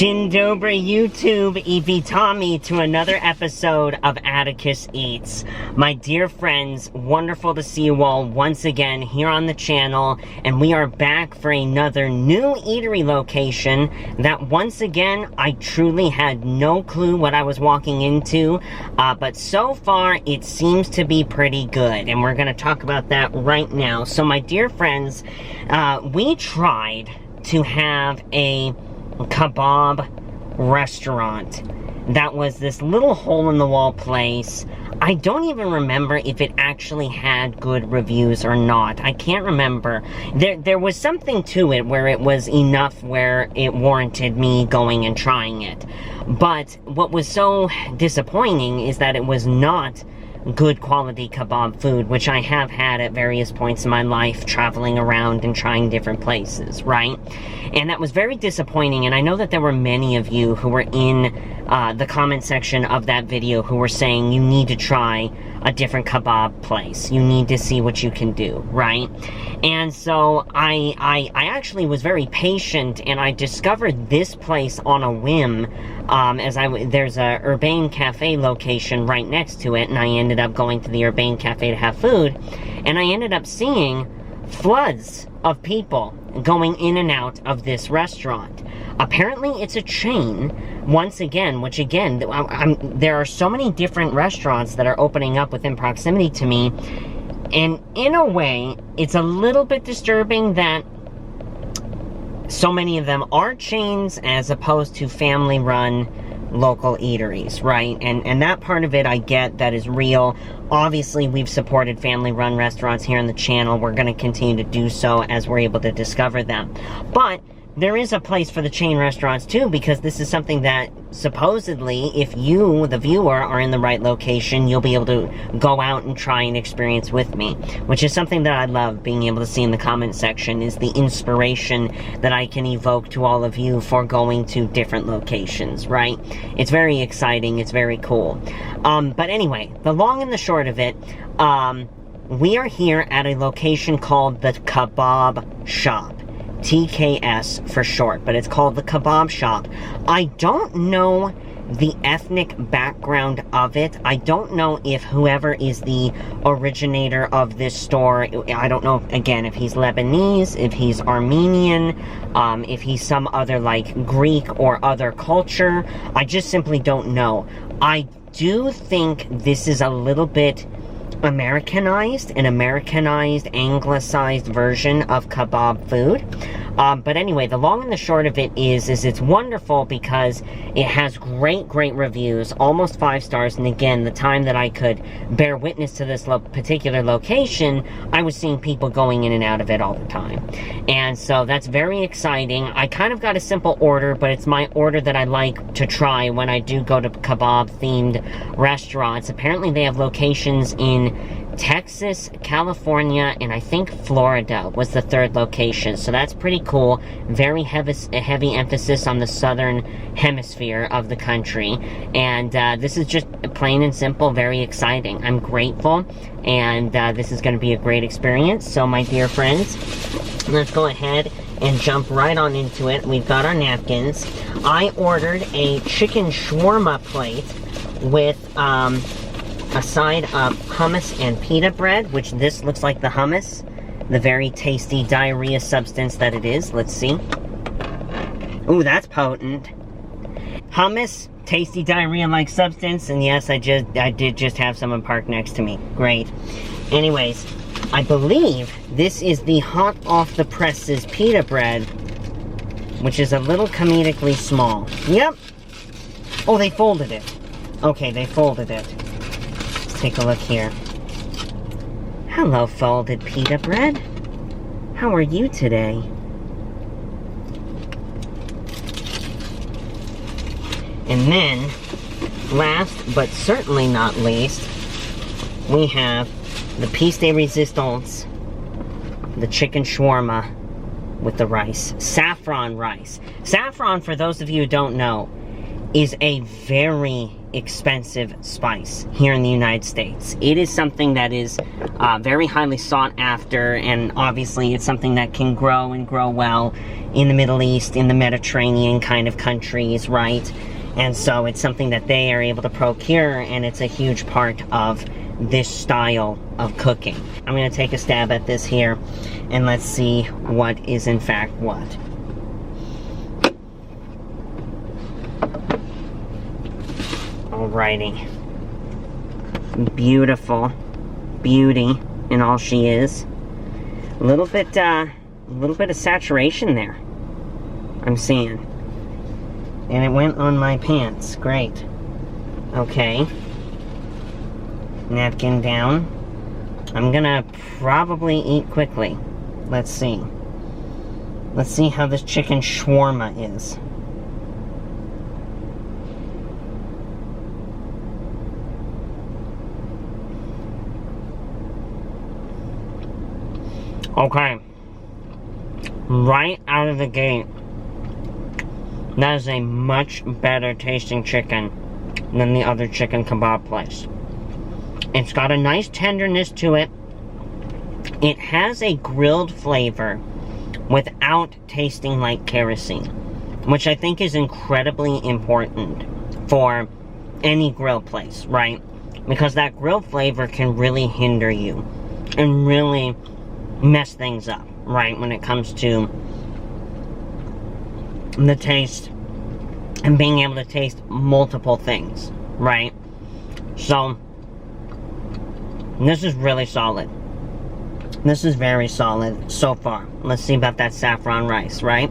Dzień dobry YouTube, i witamy to another episode of Atticus Eats. My dear friends, wonderful to see you all once again here on the channel, and we are back for another new eatery location that once again, I truly had no clue what I was walking into, but so far it seems to be pretty good, and we're going to talk about that right now. So my dear friends, we tried to have a kebab restaurant that was this little hole-in-the-wall place. I don't even remember if it actually had good reviews or not. I can't remember. There was something to it where it was enough where it warranted me going and trying it. But what was so disappointing is that it was not good quality kebab food, which I have had at various points in my life, traveling around and trying different places, right? And that was very disappointing, and I know that there were many of you who were in the comment section of that video who were saying you need to try a different kebab place. You need to see what you can do, right? And so I actually was very patient, and I discovered this place on a whim. There's a Urbane Cafe location right next to it, and I ended up going to the Urbane Cafe to have food, and I ended up seeing floods of people going in and out of this restaurant. Apparently it's a chain, once again, which again, there are so many different restaurants that are opening up within proximity to me, and in a way, it's a little bit disturbing that so many of them are chains as opposed to family-run local eateries, right? And that part of it I get, that is real. Obviously, we've supported family-run restaurants here on the channel. We're going to continue to do so as we're able to discover them. But there is a place for the chain restaurants too, because this is something that supposedly, if you, the viewer, are in the right location, you'll be able to go out and try and experience with me, which is something that I love being able to see in the comment section, is the inspiration that I can evoke to all of you for going to different locations, right? It's very exciting, it's very cool. But anyway, the long and the short of it, we are here at a location called the Kebab Shop. TKS for short, but it's called the Kebab Shop. I don't know the ethnic background of it. I don't know if whoever is the originator of this store, I don't know, again, if he's Lebanese, if he's Armenian, if he's some other, like, Greek or other culture. I just simply don't know. I do think this is a little bit Americanized, an Americanized, anglicized version of kebab food. But anyway, the long and the short of it is it's wonderful because it has great reviews, almost 5 stars, and again, the time that I could bear witness to this particular location, I was seeing people going in and out of it all the time. And so that's very exciting. I kind of got a simple order, but it's my order that I like to try when I do go to kebab-themed restaurants. Apparently they have locations in Texas, California, and I think Florida was the 3rd location. So that's pretty cool. Very heavy emphasis on the southern hemisphere of the country. And this is just plain and simple, very exciting. I'm grateful, and this is going to be a great experience. So my dear friends, let's go ahead and jump right on into it. We've got our napkins. I ordered a chicken shawarma plate with a side of hummus and pita bread, which this looks like the hummus, the very tasty diarrhea substance that it is. Let's see. Ooh, that's potent. Hummus, tasty diarrhea-like substance, and yes, I did just have someone parked next to me. Great. Anyways, I believe this is the hot off the presses pita bread, which is a little comedically small. Yep. Oh, they folded it. Okay, they folded it. Take a look here. Hello, folded pita bread. How are you today? And then, last but certainly not least, we have the piece de resistance, the chicken shawarma with the rice. Saffron rice. Saffron, for those of you who don't know, is a very expensive spice here in the United States. It is something that is very highly sought after, and obviously it's something that can grow and grow well in the Middle East, in the Mediterranean kind of countries, right? And so it's something that they are able to procure, and it's a huge part of this style of cooking. I'm going to take a stab at this here, and let's see what is in fact what. Alrighty. Beautiful beauty in all she is. A little bit of saturation there, I'm seeing. And it went on my pants. Great. Okay. Napkin down. I'm gonna probably eat quickly. Let's see. Let's see how this chicken shawarma is. Okay. Right out of the gate, that is a much better tasting chicken than the other chicken kebab place. It's got a nice tenderness to it. It has a grilled flavor without tasting like kerosene, which I think is incredibly important for any grill place, right? Because that grilled flavor can really hinder you and really mess things up, right? When it comes to the taste and being able to taste multiple things, right? So this is really solid. This is very solid so far. Let's see about that saffron rice, right?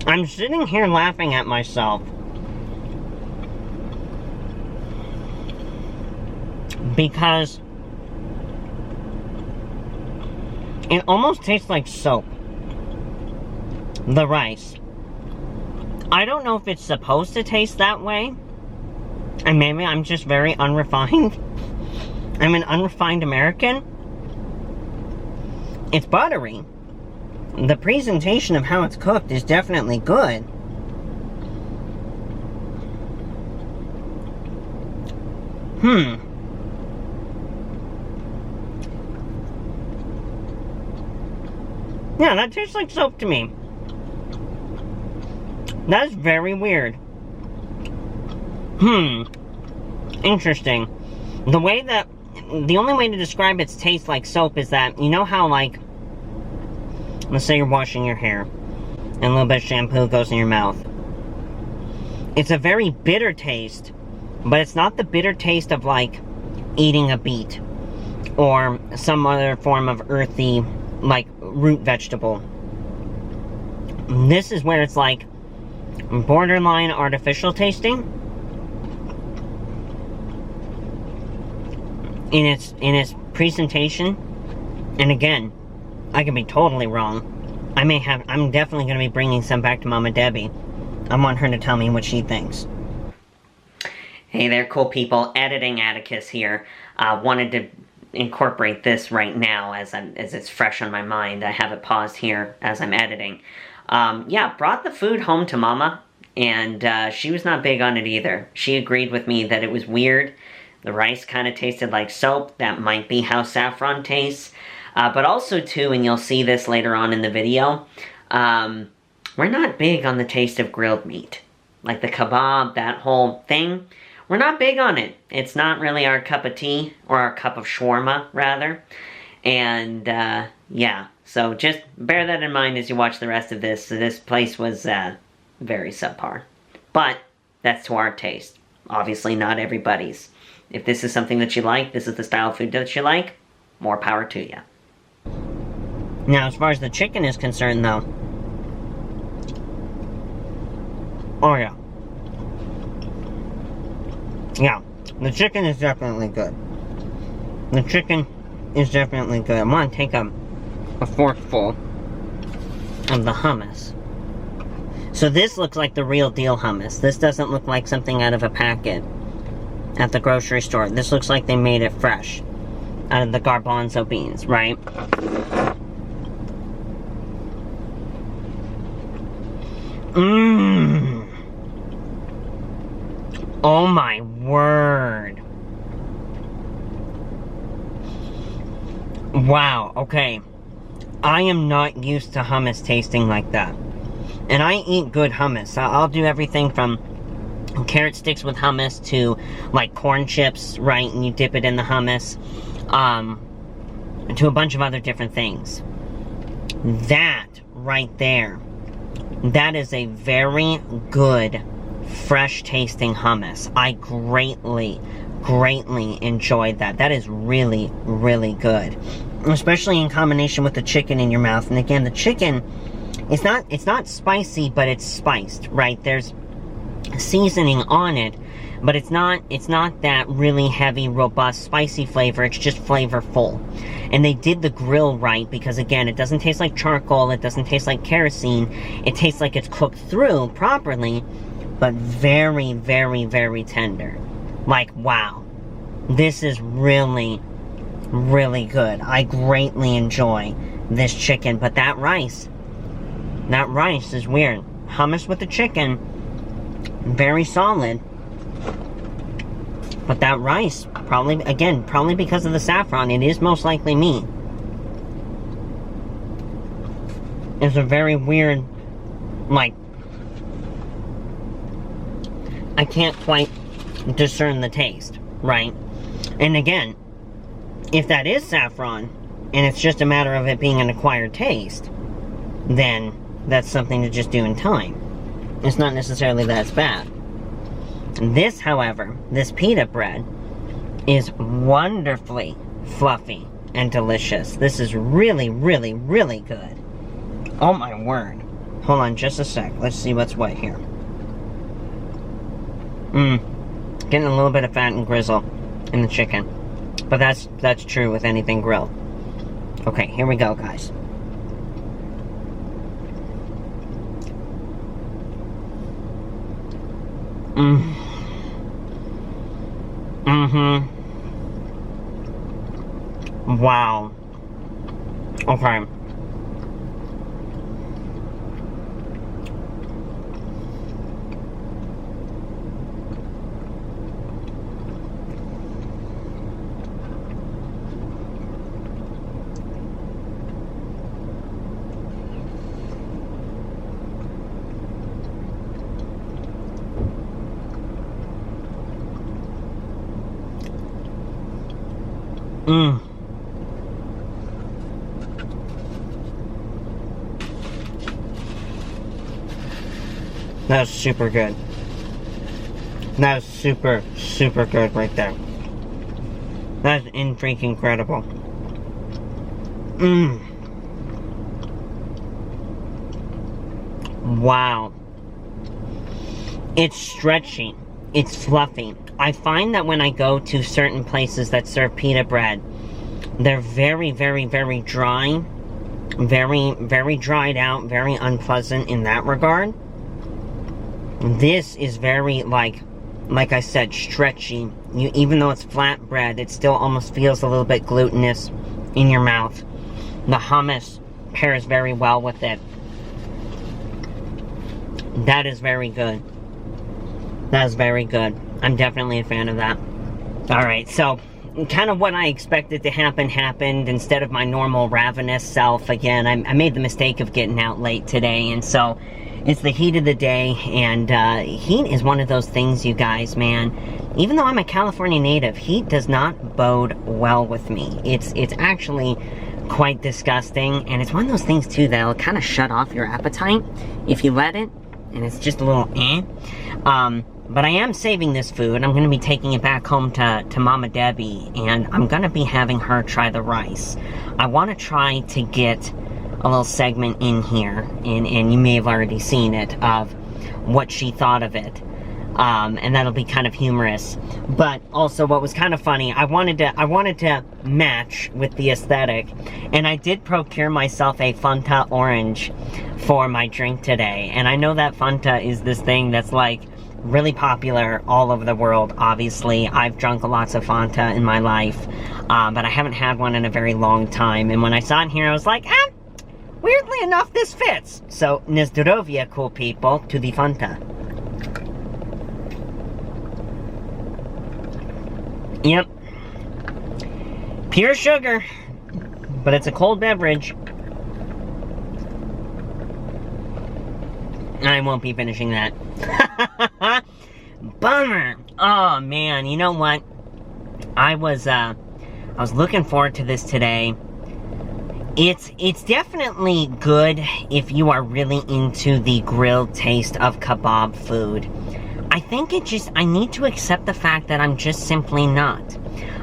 I'm sitting here laughing at myself because it almost tastes like soap. The rice. I don't know if it's supposed to taste that way, and maybe I'm just very unrefined. I'm an unrefined American. It's buttery. The presentation of how it's cooked is definitely good. Yeah, that tastes like soap to me. That's very weird. Interesting. The only way to describe its taste like soap is that, you know how, like, let's say you're washing your hair, and a little bit of shampoo goes in your mouth. It's a very bitter taste, but it's not the bitter taste of, like, eating a beet, or some other form of earthy, like, root vegetable. This is where it's, like, borderline artificial tasting. In its presentation. And again, I could be totally wrong. I'm definitely going to be bringing some back to Mama Debbie. I want her to tell me what she thinks. Hey there, cool people. Editing Atticus here. Wanted to incorporate this right now as it's fresh on my mind. I have it paused here as I'm editing. Yeah, brought the food home to Mama, and she was not big on it either. She agreed with me that it was weird. The rice kind of tasted like soap. That might be how saffron tastes. But also, too, and you'll see this later on in the video, we're not big on the taste of grilled meat. Like the kebab, that whole thing, we're not big on it. It's not really our cup of tea, or our cup of shawarma, rather. And, yeah, so just bear that in mind as you watch the rest of this. So this place was very subpar. But that's to our taste. Obviously not everybody's. If this is something that you like, this is the style of food that you like, more power to you. Now, as far as the chicken is concerned, though, oh yeah. Yeah, the chicken is definitely good. The chicken is definitely good. I want to take a forkful of the hummus. So this looks like the real deal hummus. This doesn't look like something out of a packet. at the grocery store. This looks like they made it fresh out of the garbanzo beans, right? Mmm. Oh my word. Wow, okay. I am not used to hummus tasting like that. And I eat good hummus. I'll do everything from carrot sticks with hummus to like corn chips, right? And you dip it in the hummus. To a bunch of other different things. That right there, that is a very good, fresh tasting hummus. I greatly enjoyed that. That is really, really good. Especially in combination with the chicken in your mouth. And again, the chicken, it's not spicy, but it's spiced, right? There's seasoning on it, but it's not that really heavy, robust, spicy flavor. It's just flavorful. And they did the grill right, because again, it doesn't taste like charcoal, it doesn't taste like kerosene, it tastes like it's cooked through properly, but very, very, very tender. Like, wow. This is really, really good. I greatly enjoy this chicken, but that rice is weird. Hummus with the chicken, very solid. But that rice, probably because of the saffron, it is most likely me. It's a very weird, like, I can't quite discern the taste, right? And again, if that is saffron, and it's just a matter of it being an acquired taste, then that's something to just do in time. It's not necessarily that it's bad. This, however, this pita bread is wonderfully fluffy and delicious. This is really, really, really good. Oh my word. Hold on just a sec. Let's see what's what here. Getting a little bit of fat and grizzle in the chicken. But that's true with anything grilled. Okay, here we go, guys. Wow. Okay. That's super good. That is super, super good right there. That's freaking incredible. Wow. It's stretchy. It's fluffy. I find that when I go to certain places that serve pita bread, they're very, very, very dry. Very, very dried out. Very unpleasant in that regard. This is very, like I said, stretchy. Even though it's flat bread, it still almost feels a little bit glutinous in your mouth. The hummus pairs very well with it. That is very good. That is very good. I'm definitely a fan of that. Alright, so kind of what I expected to happen happened. Instead of my normal ravenous self, again, I made the mistake of getting out late today, and so it's the heat of the day, and heat is one of those things, you guys, man. Even though I'm a California native, heat does not bode well with me. It's actually quite disgusting, and it's one of those things, too, that'll kind of shut off your appetite if you let it, and it's just a little but I am saving this food. I'm going to be taking it back home to Mama Debbie, and I'm going to be having her try the rice. I want to try to get a little segment in here, and you may have already seen it, of what she thought of it. And that'll be kind of humorous. But also what was kind of funny, I wanted to match with the aesthetic, and I did procure myself a Fanta orange for my drink today. And I know that Fanta is this thing that's like really popular all over the world. Obviously, I've drunk lots of Fanta in my life, but I haven't had one in a very long time. And when I saw it here, I was like, weirdly enough, this fits. So, Nezdrovia, cool people, to the Fanta. Yep. Pure sugar, but it's a cold beverage. I won't be finishing that. Bummer. Oh man, you know what? I was looking forward to this today. It's definitely good if you are really into the grilled taste of kebab food. I think I need to accept the fact that I'm just simply not.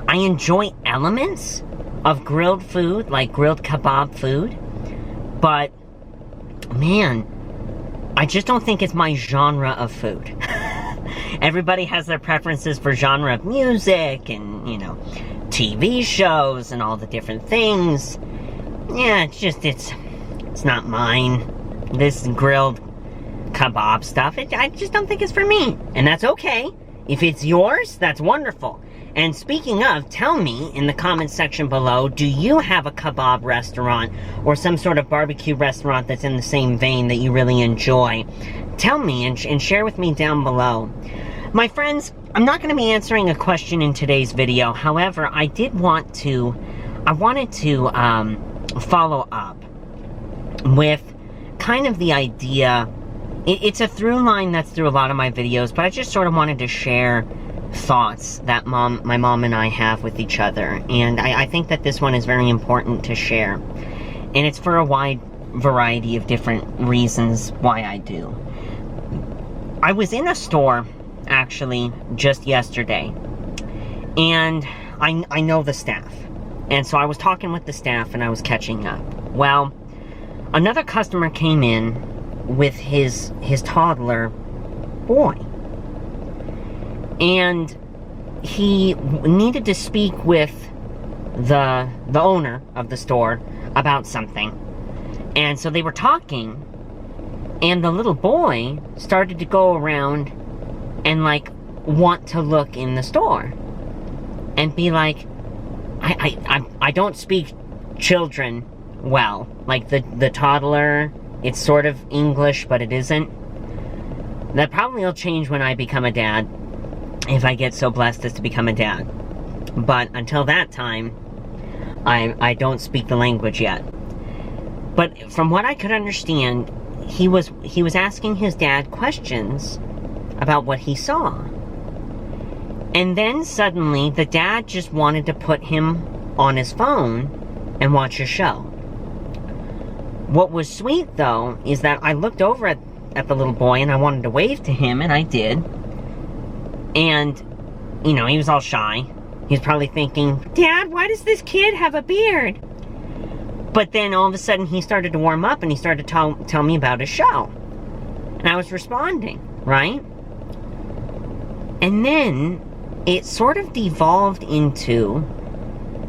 I enjoy elements of grilled food, like grilled kebab food, but man, I just don't think it's my genre of food. Everybody has their preferences for genre of music and, you know, TV shows and all the different things. Yeah, it's not mine. This grilled kebab stuff, I just don't think it's for me. And that's okay. If it's yours, that's wonderful. And speaking of, tell me in the comments section below, do you have a kebab restaurant or some sort of barbecue restaurant that's in the same vein that you really enjoy? Tell me and share with me down below. My friends, I'm not going to be answering a question in today's video. However, I wanted to follow up with kind of the idea. It's a through line that's through a lot of my videos, but I just sort of wanted to share thoughts that my mom and I have with each other. And I think that this one is very important to share. And it's for a wide variety of different reasons why I do. I was in a store, actually, just yesterday. And I know the staff. And so I was talking with the staff and I was catching up. Well, another customer came in with his toddler boy. And he needed to speak with the owner of the store about something. And so they were talking, and the little boy started to go around and like want to look in the store and be like, I don't speak children well. Like the toddler, it's sort of English, but it isn't. That probably will change when I become a dad, if I get so blessed as to become a dad. But until that time, I don't speak the language yet. But from what I could understand, he was asking his dad questions about what he saw. And then suddenly, the dad just wanted to put him on his phone and watch a show. What was sweet, though, is that I looked over at the little boy and I wanted to wave to him, and I did. And, you know, he was all shy. He was probably thinking, Dad, why does this kid have a beard? But then all of a sudden he started to warm up and he started to tell me about his show. And I was responding, right? And then it sort of devolved into,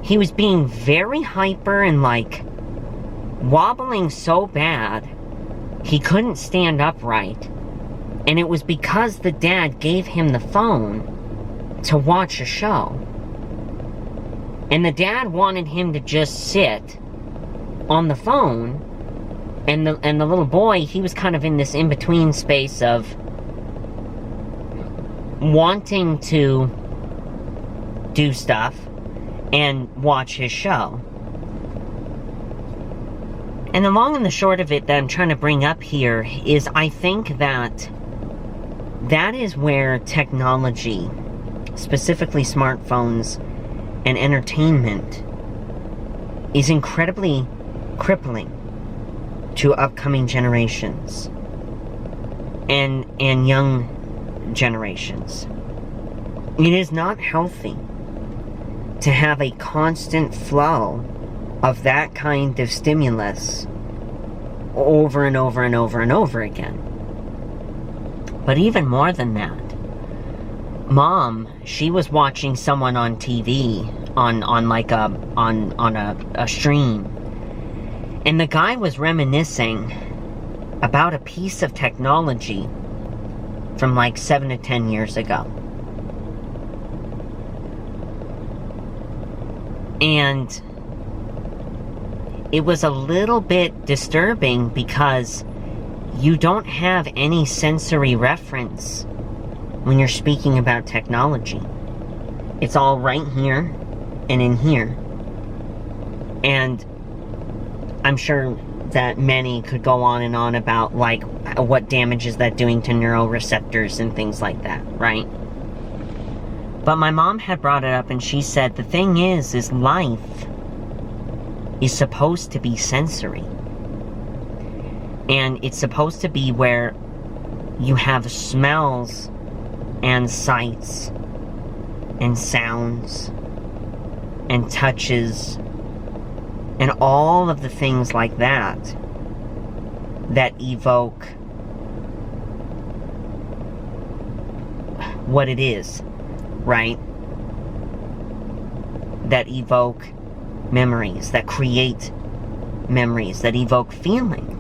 he was being very hyper and like wobbling so bad he couldn't stand upright. And it was because the dad gave him the phone to watch a show. And the dad wanted him to just sit on the phone, and the little boy, he was kind of in this in-between space of wanting to do stuff and watch his show. And the long and the short of it that I'm trying to bring up here is I think that is where technology, specifically smartphones and entertainment, is incredibly crippling to upcoming generations and young generations. It is not healthy to have a constant flow of that kind of stimulus over and over and over and over again. But even more than that, Mom, she was watching someone on TV, on a stream, and the guy was reminiscing about a piece of technology from like 7 to 10 years ago. And it was a little bit disturbing because you don't have any sensory reference when you're speaking about technology. It's all right here and in here. And I'm sure that many could go on and on about, like, what damage is that doing to neuroreceptors and things like that, right? But my mom had brought it up, and she said, the thing is life is supposed to be sensory. And it's supposed to be where you have smells and sights and sounds and touches and all of the things like that that evoke what it is, right? That evoke memories, that create memories, that evoke feeling,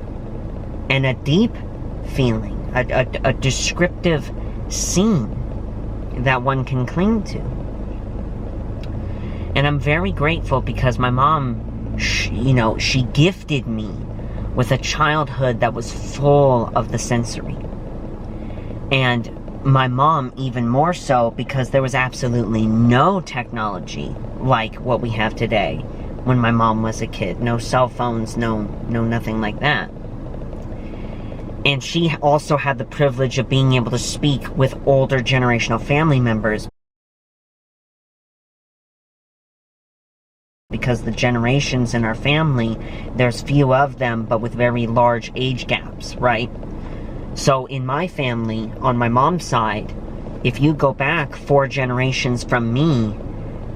and a deep feeling, a descriptive scene that one can cling to. And I'm very grateful because my mom, she gifted me with a childhood that was full of the sensory. And my mom even more so because there was absolutely no technology like what we have today when my mom was a kid. No cell phones, no nothing like that. And she also had the privilege of being able to speak with older generational family members because the generations in our family, there's few of them, but with very large age gaps, right? So in my family, on my mom's side, if you go back 4 generations from me,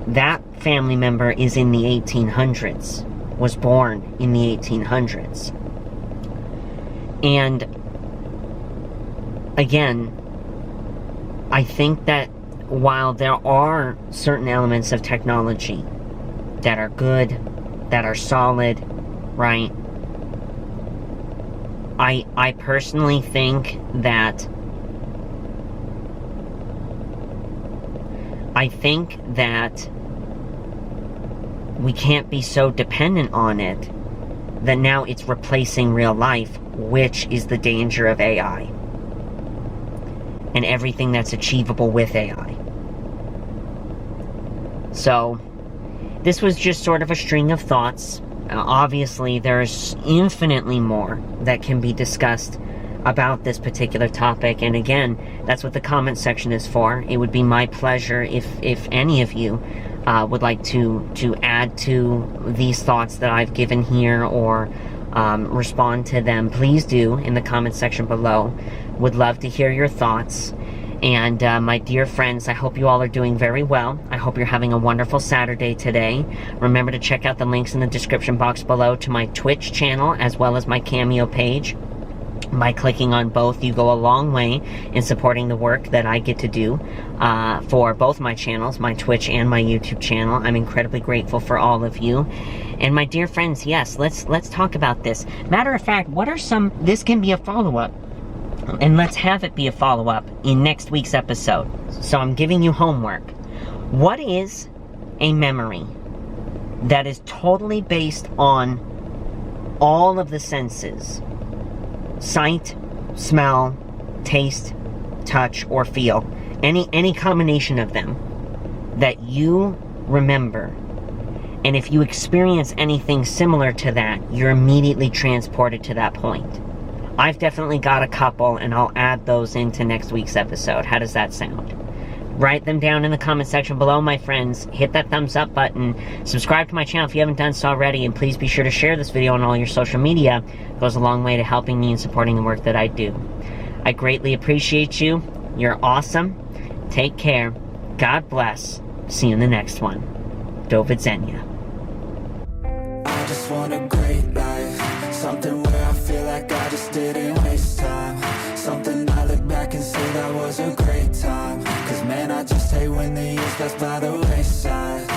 that family member is in the 1800s, was born in the 1800s. And again, I think that while there are certain elements of technology that are good, that are solid, right? I personally think that we can't be so dependent on it that now it's replacing real life, which is the danger of AI and everything that's achievable with AI. So this was just sort of a string of thoughts. Obviously, there's infinitely more that can be discussed about this particular topic, and again, that's what the comment section is for. It would be my pleasure if any of you would like to add to these thoughts that I've given here or respond to them. Please do in the comment section below. Would love to hear your thoughts. And my dear friends, I hope you all are doing very well. I hope you're having a wonderful Saturday today. Remember to check out the links in the description box below to my Twitch channel as well as my Cameo page. By clicking on both, you go a long way in supporting the work that I get to do for both my channels, my Twitch and my YouTube channel. I'm incredibly grateful for all of you. And my dear friends, yes, let's talk about this. Matter of fact, what are some... This can be a follow-up. And let's have it be a follow-up in next week's episode. So I'm giving you homework. What is a memory that is totally based on all of the senses? Sight, smell, taste, touch, or feel. Any combination of them that you remember. And if you experience anything similar to that, you're immediately transported to that point. I've definitely got a couple, and I'll add those into next week's episode. How does that sound? Write them down in the comment section below, my friends. Hit that thumbs up button. Subscribe to my channel if you haven't done so already, and please be sure to share this video on all your social media. It goes a long way to helping me and supporting the work that I do. I greatly appreciate you. You're awesome. Take care. God bless. See you in the next one. Do widzenia. I just want a great life, something where I feel like I just didn't waste time, something I look back and say that was a great time, 'cause man, I when the years pass by the wayside.